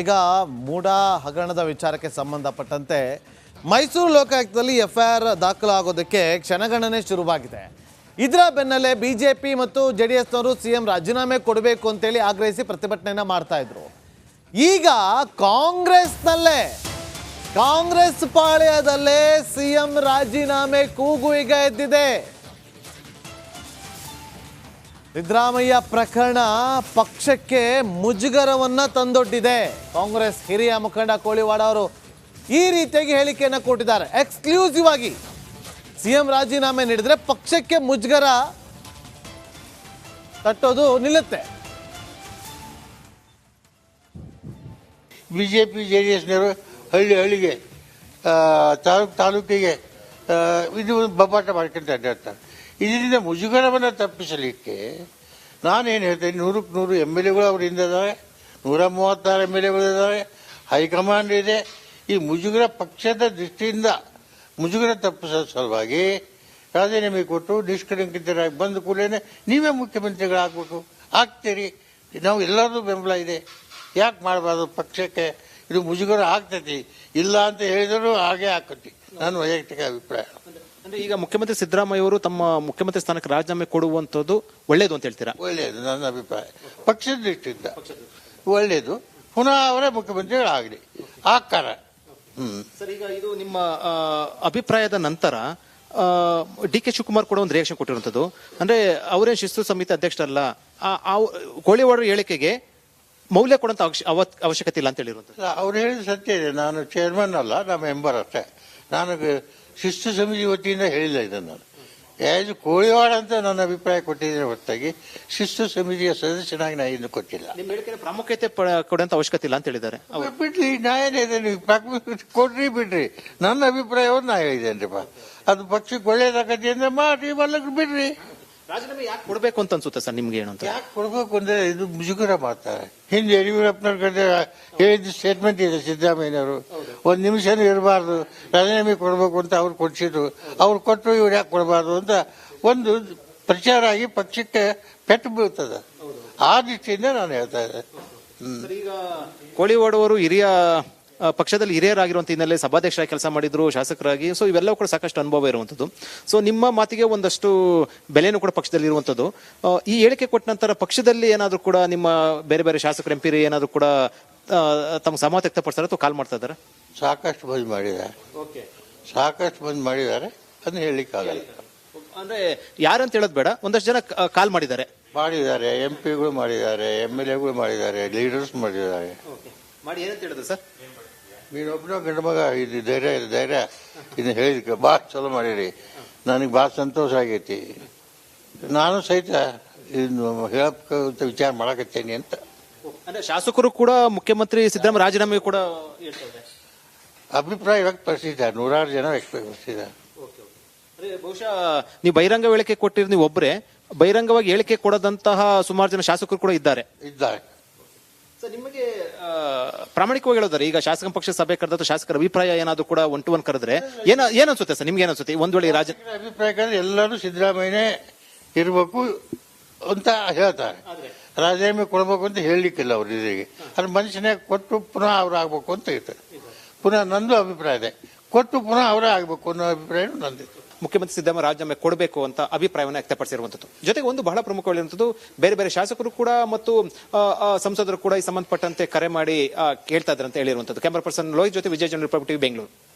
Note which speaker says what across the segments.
Speaker 1: ಈಗ ಮೂಡ ಹಗರಣದ ವಿಚಾರಕ್ಕೆ ಸಂಬಂಧಪಟ್ಟಂತೆ ಮೈಸೂರು ಲೋಕಾಯುಕ್ತದಲ್ಲಿ ಎಫ್ಐಆರ್ ದಾಖಲಾಗೋದಕ್ಕೆ ಕ್ಷಣಗಣನೆ ಶುರುವಾಗಿದೆ. ಇದರ ಬೆನ್ನಲ್ಲೇ ಬಿಜೆಪಿ ಮತ್ತು ಜೆಡಿಎಸ್ನವರು ಸಿಎಂ ರಾಜೀನಾಮೆ ಕೊಡಬೇಕು ಅಂತೇಳಿ ಆಗ್ರಹಿಸಿ ಪ್ರತಿಭಟನೆಯನ್ನ ಮಾಡ್ತಾ ಇದ್ರು. ಈಗ ಕಾಂಗ್ರೆಸ್ ಪಾಳ್ಯದಲ್ಲೇ ಸಿಎಂ ರಾಜೀನಾಮೆ ಕೂಗು ಈಗ ಎದ್ದಿದೆ. ಸಿದ್ದರಾಮಯ್ಯ ಪ್ರಕರಣ ಪಕ್ಷಕ್ಕೆ ಮುಜುಗರವನ್ನ ತಂದೊಡ್ಡಿದೆ. ಕಾಂಗ್ರೆಸ್ ಹಿರಿಯ ಮುಖಂಡ ಕೋಳಿವಾಡ ಅವರು ಈ ರೀತಿಯಾಗಿ ಹೇಳಿಕೆಯನ್ನು ಕೊಟ್ಟಿದ್ದಾರೆ. ಎಕ್ಸ್ಕ್ಲೂಸಿವ್ ಆಗಿ ಸಿಎಂ ರಾಜೀನಾಮೆ ನೀಡಿದ್ರೆ ಪಕ್ಷಕ್ಕೆ ಮುಜುಗರ ತಟ್ಟೋದು ನಿಲ್ಲುತ್ತೆ.
Speaker 2: ಬಿಜೆಪಿ ಜೆಡಿಎಸ್ನವರು ಹಳ್ಳಿಗೆ ತಾಲೂಕಿಗೆ ಇದು ಬಬ್ಬಾಟ ಮಾಡ್ಕೊಂತ ಅಡ್ಡಾಡ್ತಾರೆ. ಇದರಿಂದ ಮುಜುಗರವನ್ನು ತಪ್ಪಿಸಲಿಕ್ಕೆ ನಾನೇನು ಹೇಳ್ತೇನೆ, 100ಕ್ಕೆ 100 MLAಗಳು ಅವರಿಂದ ಇದ್ದಾರೆ, 136 MLAಗಳು ಇದ್ದಾರೆ, ಹೈಕಮಾಂಡ್ ಇದೆ. ಈ ಮುಜುಗರ ಪಕ್ಷದ ದೃಷ್ಟಿಯಿಂದ ಮುಜುಗರ ತಪ್ಪಿಸೋ ಸಲುವಾಗಿ ರಾಜೀನಾಮೆ ಕೊಟ್ಟು ನಿಷ್ಕಳಂಕಿತರಾಗಿ ಬಂದ ಕೂಡಲೇ ನೀವೇ ಮುಖ್ಯಮಂತ್ರಿಗಳಾಗಬೇಕು, ಆಗ್ತೀರಿ, ನಾವು ಎಲ್ಲರದ್ದು ಬೆಂಬಲ ಇದೆ, ಯಾಕೆ ಮಾಡಬಾರ್ದು, ಪಕ್ಷಕ್ಕೆ ಇದು ಮುಜುಗರ ಆಗ್ತೈತಿ, ಇಲ್ಲ ಅಂತ ಹೇಳಿದರೂ ಹಾಗೆ ಆಕತಿ ನನ್ನ ವೈಯಕ್ತಿಕ ಅಭಿಪ್ರಾಯ.
Speaker 3: ಅಂದ್ರೆ ಈಗ ಮುಖ್ಯಮಂತ್ರಿ ಸಿದ್ದರಾಮಯ್ಯ ಅವರು ತಮ್ಮ ಮುಖ್ಯಮಂತ್ರಿ ಸ್ಥಾನಕ್ಕೆ ರಾಜೀನಾಮೆ ಕೊಡುವಂತದ್ದು ಒಳ್ಳೇದು ಅಂತ ಹೇಳ್ತೀರಾ?
Speaker 2: ಒಳ್ಳೆಯದು, ನನ್ನ ಅಭಿಪ್ರಾಯ ಪಕ್ಷದ ದೃಷ್ಟಿಯಿಂದ ಒಳ್ಳೆಯದು. ಪುನಃ ಅವರೇ ಮುಖ್ಯಮಂತ್ರಿಗಳಾಗಲಿ ಆಕಾರ.
Speaker 3: ಸರ್, ಈಗ ಇದು ನಿಮ್ಮ ಅಭಿಪ್ರಾಯದ ನಂತರ ಡಿ.ಕೆ. ಶಿವಕುಮಾರ್ ಕೂಡ ಒಂದು ರಿಯಾಕ್ಷನ್ ಕೊಟ್ಟಿರುವಂತದ್ದು, ಅಂದ್ರೆ ಅವರೇನು ಶಿಸ್ತು ಸಮಿತಿ ಅಧ್ಯಕ್ಷರಲ್ಲ, ಕೋಳಿವಾಡ ಹೇಳಿಕೆಗೆ ಮೌಲ್ಯ ಕೊಡುವಂತ ಅವಶ್ಯಕತೆ ಇಲ್ಲ ಅಂತ ಹೇಳಿರುವಂತದ್ದು.
Speaker 2: ಅವ್ರು ಹೇಳಿದ ಸತ್ಯ ಇದೆ. ನಾನು ಚೇರ್ಮನ್ ಅಲ್ಲ, ನಮ್ಮ ಮೆಂಬರ್ ಅಷ್ಟೇ. ನಾನು ಶಿಸ್ತು ಸಮಿತಿ ವತಿಯಿಂದ ಹೇಳಿಲ್ಲ ಇದನ್ನು. ನಾನು ಯಾವುದು ಕೋಳಿವಾಡ ಅಂತ ನನ್ನ ಅಭಿಪ್ರಾಯ ಕೊಟ್ಟಿದ್ದೇನೆ ಹೊರತಾಗಿ ಶಿಸ್ತು ಸಮಿತಿಯ ಸದಸ್ಯನಾಗಿ ನಾನು ಇನ್ನು ಕೊಟ್ಟಿಲ್ಲ.
Speaker 3: ನಿಮ್ಮ ಹೇಳಿಕೆ ಪ್ರಾಮುಖ್ಯತೆ ಕೊಡುವಂತ ಅವಶ್ಯಕತೆ ಇಲ್ಲ ಅಂತ ಹೇಳಿದ್ದಾರೆ.
Speaker 2: ಬಿಡ್ರಿ, ನಾಯೇನಿದೆ, ನೀವು ಕೊಡ್ರಿ ಬಿಡ್ರಿ, ನನ್ನ ಅಭಿಪ್ರಾಯವನ್ನು ನಾ ಹೇಳಿದ್ದೇನ್ರಿಪ್ಪ. ಅದು ಪಕ್ಷಕ್ಕೆ ಒಳ್ಳೇದಾಗತ್ತೆ ಅಂದ್ರೆ ಮಾಡಿ, ಮಲ್ಲಕ್ಕೆ ಬಿಡ್ರಿ.
Speaker 3: ರಾಜೀನಾಮೆ ಯಾಕೆ ಕೊಡಬೇಕು ಅಂತ ಅನ್ಸುತ್ತೆ ಸರ್ ನಿಮ್ಗೆ? ಏನು ಅಂತ
Speaker 2: ಯಾಕೆ ಕೊಡ್ಬೇಕು ಅಂದ್ರೆ ಇದು ಮುಜುಗರ ಮಾಡ್ತಾರೆ. ಹಿಂದೆ ಯಡಿಯೂರಪ್ಪನವ್ರ ಕಡೆ ಹೇಳಿದ ಸ್ಟೇಟ್ಮೆಂಟ್ ಇದೆ ಸಿದ್ದರಾಮಯ್ಯನವರು, ಒಂದು ನಿಮಿಷನೂ ಇರಬಾರ್ದು, ರಾಜೀನಾಮೆ ಕೊಡಬೇಕು ಅಂತ ಅವ್ರು ಕೊಡಿಸಿದ್ರು. ಅವ್ರು ಕೊಟ್ಟರು, ಇವ್ರು ಯಾಕೆ ಕೊಡಬಾರ್ದು ಅಂತ ಒಂದು ಪ್ರಚಾರ ಆಗಿ ಪಕ್ಷಕ್ಕೆ ಪೆಟ್ಟು ಬೀಳ್ತದೆ. ಆ ದೃಷ್ಟಿಯಿಂದ ನಾನು ಹೇಳ್ತಾ ಇದ್ದೆ.
Speaker 3: ಈಗ ಕೋಳಿವಾಡ ಅವರು ಪಕ್ಷದಲ್ಲಿ ಹಿರಿಯರಾಗಿರುವಂತ ಹಿನ್ನೆಲೆ ಸಭಾಧ್ಯಕ್ಷರಾಗಿ ಕೆಲಸ ಮಾಡಿದ್ರು, ಶಾಸಕರಾಗಿ, ಸೊ ಇವೆಲ್ಲವೂ ಕೂಡ ಸಾಕಷ್ಟು ಅನುಭವ ಇರುವಂತದ್ದು. ಸೊ ನಿಮ್ಮ ಮಾತಿಗೆ ಒಂದಷ್ಟು ಬೆಲೆನೂ ಕೂಡ ಪಕ್ಷದಲ್ಲಿ ಇರುವಂತದ್ದು. ಈ ಹೇಳಿಕೆ ಕೊಟ್ಟ ನಂತರ ಪಕ್ಷದಲ್ಲಿ ಏನಾದ್ರು ಕೂಡ ನಿಮ್ಮ ಬೇರೆ ಬೇರೆ ಶಾಸಕರು ಎಂಪಿ ಏನಾದ್ರು ಕೂಡ ತಮ್ಮ ಸಹಮತ ವ್ಯಕ್ತಪಡಿಸ್ತಾರೆ ಅಥವಾ ಕಾಲ್ ಮಾಡ್ತಾ ಇದ್ದಾರೆ?
Speaker 2: ಸಾಕಷ್ಟು ಬಂದ್ ಮಾಡಿದ್ದಾರೆ, ಅದನ್ನ ಹೇಳಲಿಕ್ಕೆ ಆಗಲ್ಲ.
Speaker 3: ಅಂದ್ರೆ ಯಾರಂತ ಹೇಳೋದು ಬೇಡ, ಒಂದಷ್ಟು ಜನ ಕಾಲ್ ಮಾಡಿದ್ದಾರೆ,
Speaker 2: ಎಂಪಿಗಳು ಮಾಡಿದ್ದಾರೆ, MLAಗಳು ಮಾಡಿದ್ದಾರೆ, ಲೀಡರ್ಸ್ ಮಾಡಿದ್ದಾರೆ.
Speaker 3: ಮಾಡಿ ಏನಂತ ಹೇಳಿದ್ರು ಸರ್?
Speaker 2: ನೀನೊಬ್ಬನ ಗಂಡ ಮಗ, ಇದು ಧೈರ್ಯ ಇದನ್ನ ಹೇಳಿದಕ್ಕೆ ಭಾಳ ಚಲೋ ಮಾಡಿರಿ, ನನಗೆ ಭಾಳ ಸಂತೋಷ ಆಗೈತಿ, ನಾನು ಸಹಿತ ಇದನ್ನು ಹೇಳಕ್ಕಂತ ವಿಚಾರ ಮಾಡಕತ್ತೇನೆ ಅಂತ.
Speaker 3: ಅಂದ್ರೆ ಶಾಸಕರು ಕೂಡ ಮುಖ್ಯಮಂತ್ರಿ ಸಿದ್ದರಾಮಯ್ಯ ರಾಜೀನಾಮೆ ಕೂಡ
Speaker 2: ಅಭಿಪ್ರಾಯ ವ್ಯಕ್ತಪಡಿಸಿದ್ದಾರೆ, 100 ಜನ ವ್ಯಕ್ತಪಡಿಸಿದ್ದಾರೆ.
Speaker 3: ಬಹುಶಃ ನೀವು ಬಹಿರಂಗ ಹೇಳಿಕೆ ಕೊಟ್ಟಿರಿ, ನೀವು ಒಬ್ಬರೇ ಬಹಿರಂಗವಾಗಿ ಹೇಳಿಕೆ ಕೊಡದಂತಹ ಸುಮಾರು ಜನ ಶಾಸಕರು ಕೂಡ ಇದ್ದಾರೆ. ಸರ್, ನಿಮಗೆ ಪ್ರಾಮಾಣಿಕವಾಗಿ ಹೇಳೋದಾರೆ, ಈಗ ಶಾಸಕ ಪಕ್ಷ ಸಭೆ ಕರೆದ ಶಾಸಕರ ಅಭಿಪ್ರಾಯ ಏನಾದ್ರು ಕೂಡ 1 to 1 ಕರೆದ್ರೆ ಏನ್ ಅನ್ಸುತ್ತೆ ಸರ್ ನಿಮ್ಗೆ? ಏನ್ಸುತ್ತೆ ಒಂದ್ ವೇಳೆ
Speaker 2: ಅಭಿಪ್ರಾಯ ಕರೆದ್ರೆ ಎಲ್ಲರೂ ಸಿದ್ದರಾಮಯ್ಯನೇ ಇರಬೇಕು ಅಂತ ಹೇಳ್ತಾರೆ. ರಾಜೀನಾಮೆ ಕೊಡ್ಬೇಕು ಅಂತ ಹೇಳಲಿಕ್ಕಿಲ್ಲ ಅವ್ರ ಇದರಿಗೆ. ಅದ್ರ ಮನುಷ್ಯನಾಗ ಕೊಟ್ಟು ಪುನಃ ಅವ್ರು ಆಗ್ಬೇಕು ಅಂತ ಹೇಳ್ತಾರೆ. ಪುನಃ ನಂದು ಅಭಿಪ್ರಾಯ ಇದೆ, ಕೊಟ್ಟು ಪುನಃ ಅವರೇ ಆಗ್ಬೇಕು ಅನ್ನೋ ಅಭಿಪ್ರಾಯ ನಂದಿತ್ತು.
Speaker 3: ಮುಖ್ಯಮಂತ್ರಿ ಸಿದ್ದರಾಮಯ್ಯ ರಾಜೀನಾಮೆ ಕೊಡಬೇಕು ಅಂತ ಅಭಿಪ್ರಾಯವನ್ನು ವ್ಯಕ್ತಪಡಿಸಿರುವಂತದ್ದು. ಜೊತೆಗೆ ಒಂದು ಬಹಳ ಪ್ರಮುಖವಾಗಿರುವಂತದ್ದು, ಬೇರೆ ಬೇರೆ ಶಾಸಕರು ಕೂಡ ಮತ್ತು ಸಂಸದರು ಕೂಡ ಈ ಸಂಬಂಧಪಟ್ಟಂತೆ ಕರೆ ಮಾಡಿ ಕೇಳ್ತಾ ಇದ್ದಾರೆ ಅಂತ ಹೇಳಿರುವಂತದ್ದು. ಕ್ಯಾಮರಾ ಪರ್ಸನ್ ಲೋಹಿತ್ ಜೊತೆ ವಿಜಯ್ ಜನರಲ್ ರಿಪಬ್ಲಿಕ್ ಬೆಂಗಳೂರು.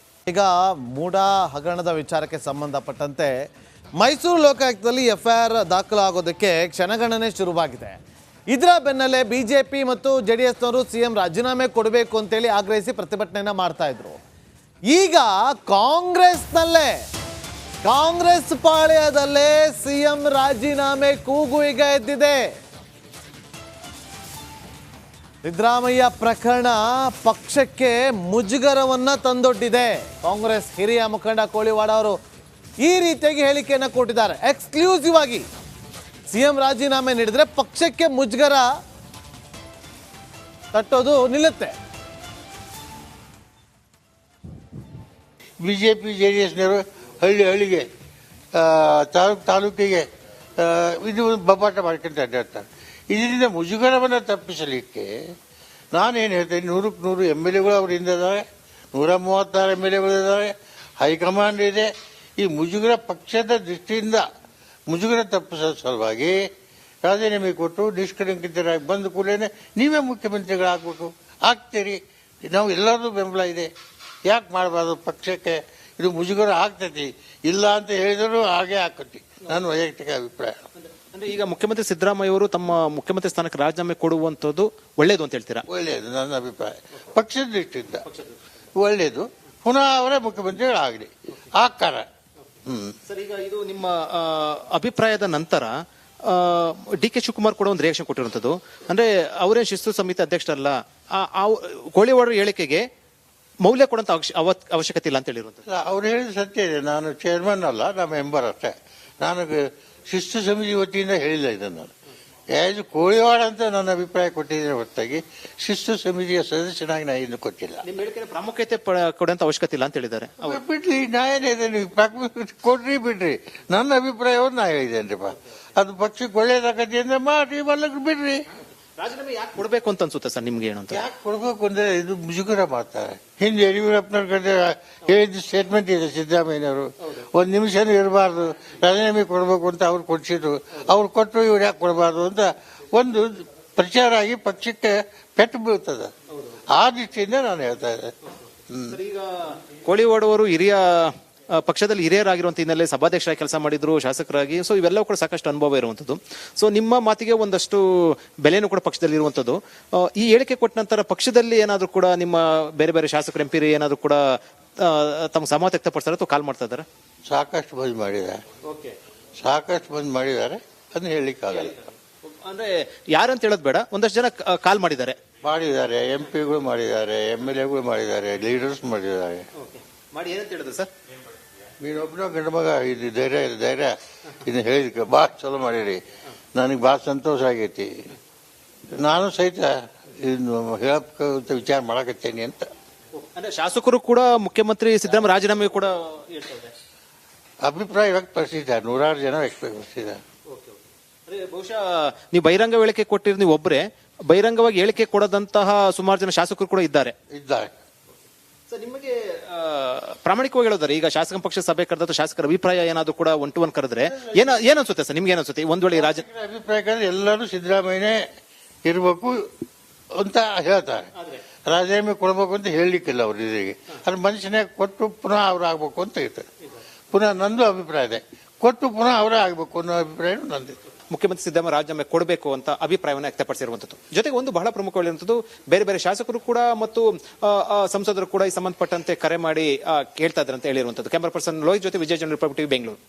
Speaker 1: ಈಗ ಮೂಡ ಹಗರಣದ ವಿಚಾರಕ್ಕೆ ಸಂಬಂಧಪಟ್ಟಂತೆ ಮೈಸೂರು ಲೋಕಾಯುಕ್ತದಲ್ಲಿ ಎಫ್ಐಆರ್ ದಾಖಲಾಗೋದಕ್ಕೆ ಕ್ಷಣಗಣನೆ ಶುರುವಾಗಿದೆ. ಇದರ ಬೆನ್ನಲ್ಲೇ ಬಿಜೆಪಿ ಮತ್ತು ಜೆಡಿಎಸ್ನವರು ಸಿಎಂ ರಾಜೀನಾಮೆ ಕೊಡಬೇಕು ಅಂತೇಳಿ ಆಗ್ರಹಿಸಿ ಪ್ರತಿಭಟನೆಯನ್ನ ಮಾಡ್ತಾ ಇದ್ರು. ಈಗ ಕಾಂಗ್ರೆಸ್ ಪಾಳ್ಯದಲ್ಲೇ ಸಿಎಂ ರಾಜೀನಾಮೆ ಕೂಗು ಈಗ ಎದ್ದಿದೆ. ಸಿದ್ದರಾಮಯ್ಯ ಪ್ರಕರಣ ಪಕ್ಷಕ್ಕೆ ಮುಜುಗರವನ್ನ ತಂದೊಡ್ಡಿದೆ. ಕಾಂಗ್ರೆಸ್ ಹಿರಿಯ ಮುಖಂಡ ಕೋಳಿವಾಡ ಅವರು ಈ ರೀತಿಯಾಗಿ ಹೇಳಿಕೆಯನ್ನು ಕೊಟ್ಟಿದ್ದಾರೆ. ಎಕ್ಸ್ಕ್ಲೂಸಿವ್ ಆಗಿ ಸಿಎಂ ರಾಜೀನಾಮೆ ನೀಡಿದ್ರೆ ಪಕ್ಷಕ್ಕೆ ಮುಜುಗರ ತಟ್ಟೋದು ನಿಲ್ಲುತ್ತೆ.
Speaker 2: ಬಿಜೆಪಿ ಜೆಡಿಎಸ್ನವರು ಹಳ್ಳಿಗೆ ತಾಲೂಕಿಗೆ ಇದು ಬಬ್ಬಾಟ ಮಾಡ್ಕೊಂತ ಅಡ್ಡಾಡ್ತಾರೆ. ಇದರಿಂದ ಮುಜುಗರವನ್ನು ತಪ್ಪಿಸಲಿಕ್ಕೆ ನಾನೇನು ಹೇಳ್ತೇನೆ, 100ಕ್ಕೆ 100 MLAಗಳು ಅವರಿಂದ ಇದ್ದಾವೆ, 136 MLAಗಳಿದ್ದಾವೆ, ಹೈಕಮಾಂಡ್ ಇದೆ. ಈ ಮುಜುಗರ ಪಕ್ಷದ ದೃಷ್ಟಿಯಿಂದ ಮುಜುಗರ ತಪ್ಪಿಸೋ ಸಲುವಾಗಿ ರಾಜೀನಾಮೆ ಕೊಟ್ಟು ನಿಷ್ಕಳಂಕಿತರಾಗಿ ಬಂದ ಕೂಡಲೇ ನೀವೇ ಮುಖ್ಯಮಂತ್ರಿಗಳಾಗಬೇಕು, ಆಗ್ತೀರಿ. ನಾವು ಎಲ್ಲರದು ಬೆಂಬಲ ಇದೆ, ಯಾಕೆ ಮಾಡಬಾರ್ದು? ಪಕ್ಷಕ್ಕೆ ಇದು ಮುಜುಗರ ಆಗ್ತೈತಿ, ಇಲ್ಲ ಅಂತ ಹೇಳಿದರೂ ಹಾಗೆ ಆಕತಿ, ನನ್ನ ವೈಯಕ್ತಿಕ ಅಭಿಪ್ರಾಯ.
Speaker 3: ಅಂದ್ರೆ ಈಗ ಮುಖ್ಯಮಂತ್ರಿ ಸಿದ್ದರಾಮಯ್ಯ ಅವರು ತಮ್ಮ ಮುಖ್ಯಮಂತ್ರಿ ಸ್ಥಾನಕ್ಕೆ ರಾಜೀನಾಮೆ ಕೊಡುವಂತದ್ದು ಒಳ್ಳೇದು ಅಂತ ಹೇಳ್ತೀರಾ?
Speaker 2: ಒಳ್ಳೆಯದು, ನನ್ನ ಅಭಿಪ್ರಾಯ ಪಕ್ಷದ ದೃಷ್ಟಿಯಿಂದ ಒಳ್ಳೆಯದು. ಪುನಃ ಅವರೇ ಮುಖ್ಯಮಂತ್ರಿಗಳಾಗಲಿ, ಆಕಾರ.
Speaker 3: ಸರ್, ಈಗ ಇದು ನಿಮ್ಮ ಅಭಿಪ್ರಾಯದ ನಂತರ ಡಿ ಕೆ ಶಿವಕುಮಾರ್ ಕೂಡ ಒಂದು ರಿಯಾಕ್ಷನ್ ಕೊಟ್ಟಿರುವಂತದ್ದು, ಅಂದ್ರೆ ಅವರೇ ಶಿಸ್ತು ಸಮಿತಿ ಅಧ್ಯಕ್ಷರಲ್ಲ, ಕೋಳಿವಾಡ ಹೇಳಿಕೆಗೆ ಮೌಲ್ಯ ಕೊಡಂತ ಅವಶ್ಯಕತೆ ಇಲ್ಲ ಅಂತ ಹೇಳಿರುವಂತದ್ದು.
Speaker 2: ಅವ್ರು ಹೇಳಿದ ಸತ್ಯ ಇದೆ, ನಾನು ಚೇರ್ಮನ್ ಅಲ್ಲ, ನಾ ಮೆಂಬರ್ ಅಷ್ಟೇ. ನಾನು ಶಿಸ್ತು ಸಮಿತಿ ವತಿಯಿಂದ ಹೇಳಿಲ್ಲ ಇದನ್ನು. ಆಸ್ ಕೋಳಿವಾಡ ಅಂತ ನನ್ನ ಅಭಿಪ್ರಾಯ ಕೊಟ್ಟಿದ್ದೇನೆ ಹೊರತಾಗಿ ಶಿಸ್ತು ಸಮಿತಿಯ ಸದಸ್ಯನಾಗಿ ನಾನು ಇನ್ನು ಕೊಟ್ಟಿಲ್ಲ.
Speaker 3: ನಿಮ್ಮ ಹೇಳಿಕೆ ಪ್ರಾಮುಖ್ಯತೆ ಕೊಡುವಂತ ಅವಶ್ಯಕತೆ ಇಲ್ಲ ಅಂತ ಹೇಳಿದ್ದಾರೆ.
Speaker 2: ಬಿಡ್ರಿ, ನಾ ಏನಿದೆ, ನೀವು ಕೊಡ್ರಿ ಬಿಡ್ರಿ, ನನ್ನ ಅಭಿಪ್ರಾಯವನ್ನು ನಾ ಹೇಳಿದ್ದೇನ್ರಿಪ್ಪ. ಅದು ಪಕ್ಷಕ್ಕೆ ಒಳ್ಳೇದಾಗತ್ತೆ ಅಂದ್ರೆ ಮಾಡಿ, ಮಲ್ಲಕ್ಕೆ ಬಿಡ್ರಿ.
Speaker 3: ರಾಜೀನಾಮೆ ಯಾಕೆ ಕೊಡಬೇಕು ಅಂತ ಅನ್ಸುತ್ತೆ ಸರ್ ನಿಮ್ಗೆ? ಏನು ಅಂತ
Speaker 2: ಯಾಕೆ ಕೊಡ್ಬೇಕು ಅಂದ್ರೆ ಇದು ಮುಜುಗರ ಮಾಡ್ತಾರೆ. ಹಿಂದೆ ಯಡಿಯೂರಪ್ಪನವ್ರ ಕಡೆ ಹೇಳಿದ ಸ್ಟೇಟ್ಮೆಂಟ್ ಇದೆ ಸಿದ್ದರಾಮಯ್ಯನವರು, 1 ನಿಮಿಷನೂ ಇರಬಾರ್ದು, ರಾಜೀನಾಮೆ ಕೊಡಬೇಕು ಅಂತ ಅವ್ರು ಕೊಡಿಸಿದ್ರು. ಅವ್ರು ಕೊಟ್ಟರು, ಇವ್ರು ಯಾಕೆ ಕೊಡಬಾರ್ದು ಅಂತ ಒಂದು ಪ್ರಚಾರ ಆಗಿ ಪಕ್ಷಕ್ಕೆ ಪೆಟ್ಟು ಬೀಳ್ತದೆ. ಆ ದೃಷ್ಟಿಯಿಂದ ನಾನು ಹೇಳ್ತಾ ಇದ್ದೆ.
Speaker 3: ಈಗ ಕೋಳಿವಾಡ ಅವರು ಪಕ್ಷದಲ್ಲಿ ಹಿರಿಯರಾಗಿರುವಂತ ಹಿನ್ನೆಲೆ ಸಭಾಧ್ಯಕ್ಷರಾಗಿ ಕೆಲಸ ಮಾಡಿದ್ರು, ಶಾಸಕರಾಗಿ. ಸೊ ಇವೆಲ್ಲವೂ ಕೂಡ ಸಾಕಷ್ಟು ಅನುಭವ ಇರುವಂತದ್ದು. ಸೊ ನಿಮ್ಮ ಮಾತಿಗೆ ಒಂದಷ್ಟು ಬೆಲೆನೂ ಕೂಡ ಪಕ್ಷದಲ್ಲಿ ಇರುವಂತದ್ದು. ಈ ಹೇಳಿಕೆ ಕೊಟ್ಟ ನಂತರ ಪಕ್ಷದಲ್ಲಿ ಏನಾದ್ರು ಕೂಡ ನಿಮ್ಮ ಬೇರೆ ಬೇರೆ ಶಾಸಕರು MP ಏನಾದ್ರು ಕೂಡ ತಮ್ಮ ಸಹಮತ ವ್ಯಕ್ತಪಡಿಸ್ತಾರೆ ಅಥವಾ ಕಾಲ್ ಮಾಡ್ತಾ ಇದ್ದಾರೆ?
Speaker 2: ಸಾಕಷ್ಟು ಬಂದ್ ಮಾಡಿದ್ದಾರೆ, ಅದನ್ನ ಹೇಳಲಿಕ್ಕಾಗಲ್ಲ.
Speaker 3: ಅಂದ್ರೆ ಯಾರಂತ ಹೇಳೋದು ಬೇಡ, ಒಂದಷ್ಟು ಜನ ಕಾಲ್ ಮಾಡಿದ್ದಾರೆ,
Speaker 2: MP ಗಳು ಮಾಡಿದ್ದಾರೆ, MLAಗಳು ಮಾಡಿದ್ದಾರೆ, ಲೀಡರ್ಸ್ ಮಾಡಿದ್ದಾರೆ.
Speaker 3: ಮಾಡಿ ಏನಂತ ಹೇಳಿದ್ರು ಸರ್?
Speaker 2: ನೀನೊಬ್ಬನ ಗಂಡು ಮಗ, ಇದು ಧೈರ್ಯ ಇದನ್ನ ಹೇಳಿದ ಭಾಳ ಚಲೋ ಮಾಡಿರಿ, ನನಗೆ ಭಾಳ ಸಂತೋಷ ಆಗೈತಿ, ನಾನು ಸಹಿತ ಇದನ್ನು ಹೇಳಕ್ಕಂತ ವಿಚಾರ ಮಾಡಕತ್ತೇನೆ ಅಂತ.
Speaker 3: ಅಂದ್ರೆ ಶಾಸಕರು ಕೂಡ ಮುಖ್ಯಮಂತ್ರಿ ಸಿದ್ದರಾಮಯ್ಯ ರಾಜೀನಾಮೆ ಕೂಡ
Speaker 2: ಅಭಿಪ್ರಾಯ ವ್ಯಕ್ತಪಡಿಸಿದ್ದಾರೆ, 100 ಜನ ವ್ಯಕ್ತಪಡಿಸಿದ್ದಾರೆ.
Speaker 3: ಬಹುಶಃ ನೀವು ಬಹಿರಂಗ ಹೇಳಿಕೆ ಕೊಟ್ಟಿರಿ, ನೀವು ಒಬ್ಬರೇ ಬಹಿರಂಗವಾಗಿ ಹೇಳಿಕೆ ಕೊಡದಂತಹ ಸುಮಾರು ಜನ ಶಾಸಕರು ಕೂಡ ಇದ್ದಾರೆ. ಸರ್, ನಿಮಗೆ ಪ್ರಾಮಾಣಿಕವಾಗಿ ಹೇಳೋದಾರೆ, ಈಗ ಶಾಸಕ ಪಕ್ಷ ಸಭೆ ಕರೆದ ಶಾಸಕರ ಅಭಿಪ್ರಾಯ ಏನಾದ್ರು ಕೂಡ 1 to 1 ಕರೆದ್ರೆ ಏನನ್ಸುತ್ತೆ ಸರ್ ನಿಮ್ಗೆ? ಏನನ್ಸುತ್ತೆ ಒಂದ್ ವೇಳೆ
Speaker 2: ಅಭಿಪ್ರಾಯ ಎಲ್ಲರೂ ಸಿದ್ದರಾಮಯ್ಯನೇ ಇರಬೇಕು ಅಂತ ಹೇಳ್ತಾರೆ. ರಾಜೀನಾಮೆ ಕೊಡಬೇಕು ಅಂತ ಹೇಳಲಿಕ್ಕಿಲ್ಲ ಅವ್ರ ಇದರಿಗೆ. ಅದು ಮನುಷ್ಯನೇ ಕೊಟ್ಟು ಪುನಃ ಅವ್ರು ಆಗ್ಬೇಕು ಅಂತ ಹೇಳ್ತಾರೆ. ಪುನಃ ನಂದು ಅಭಿಪ್ರಾಯ ಇದೆ, ಕೊಟ್ಟು ಪುನಃ ಅವರೇ ಆಗ್ಬೇಕು ಅನ್ನೋ ಅಭಿಪ್ರಾಯ ನಂದಿತ್ತು.
Speaker 3: ಮುಖ್ಯಮಂತ್ರಿ ಸಿದ್ದರಾಮಯ್ಯ ರಾಜೀನಾಮೆ ಕೊಡಬೇಕು ಅಂತ ಅಭಿಪ್ರಾಯವನ್ನು ವ್ಯಕ್ತಪಡಿಸಿರುವಂತದ್ದು. ಜೊತೆಗೆ ಒಂದು ಬಹಳ ಪ್ರಮುಖವಾಗಿರುವಂತದ್ದು, ಬೇರೆ ಬೇರೆ ಶಾಸಕರು ಕೂಡ ಮತ್ತು ಸಂಸದರು ಕೂಡ ಈ ಸಂಬಂಧಪಟ್ಟಂತೆ ಕರೆ ಮಾಡಿ ಕೇಳ್ತಾ ಇದ್ದಾರೆ ಅಂತ ಹೇಳಿರುವಂತದ್ದು. ಕ್ಯಾಮರಾ ಪರ್ಸನ್ ಲೋಹಿತ್ ಜೊತೆ ವಿಜಯ ಜನ, ರಿಪಬ್ಲಿಕ್ ಟಿವಿ, ಬೆಂಗಳೂರು.